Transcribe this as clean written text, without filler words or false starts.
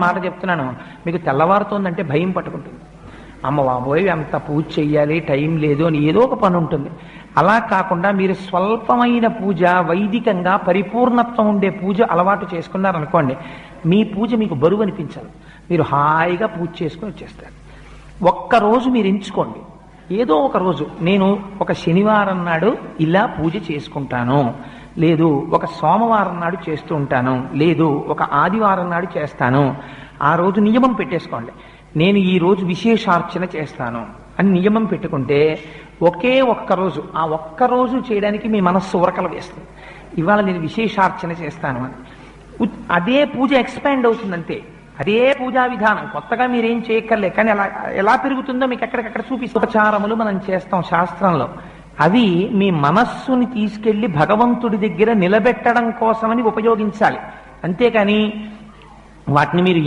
మాట చెప్తున్నాను, మీకు తెల్లవారుతోందంటే భయం పట్టుకుంటుంది. అమ్మ బాబోయ్ అంత పూజ చెయ్యాలి, టైం లేదు అని ఏదో ఒక పని ఉంటుంది. అలా కాకుండా మీరు స్వల్పమైన పూజ, వైదికంగా పరిపూర్ణత్వం ఉండే పూజ అలవాటు చేసుకున్నారనుకోండి, మీ పూజ మీకు బరువు అనిపించాలి. మీరు హాయిగా పూజ చేసుకుని వచ్చేస్తారు. ఒక్కరోజు మీరు ఎంచుకోండి, ఏదో ఒక రోజు నేను ఒక శనివారం నాడు ఇలా పూజ చేసుకుంటాను, లేదు ఒక సోమవారం నాడు చేస్తూ ఉంటాను, లేదు ఒక ఆదివారం నాడు చేస్తాను. ఆ రోజు నియమం పెట్టేసుకోండి, నేను ఈ రోజు విశేషార్చన చేస్తాను అని నియమం పెట్టుకుంటే ఒకే ఒక్కరోజు, ఆ ఒక్కరోజు చేయడానికి మీ మనస్సు ఉరకలు వేస్తుంది. ఇవాళ నేను విశేషార్చన చేస్తాను అని అదే పూజ ఎక్స్పాండ్ అవుతుందంతే. అదే పూజా విధానం, కొత్తగా మీరేం చేయక్కర్లే. కానీ అలా ఎలా పెరుగుతుందో మీకు ఎక్కడికక్కడ చూపిస్తూ ఉపచారములు మనం చేస్తాం శాస్త్రంలో. అవి మీ మనస్సుని తీసుకెళ్లి భగవంతుడి దగ్గర నిలబెట్టడం కోసమని ఉపయోగించాలి. అంతేకాని వాటిని మీరు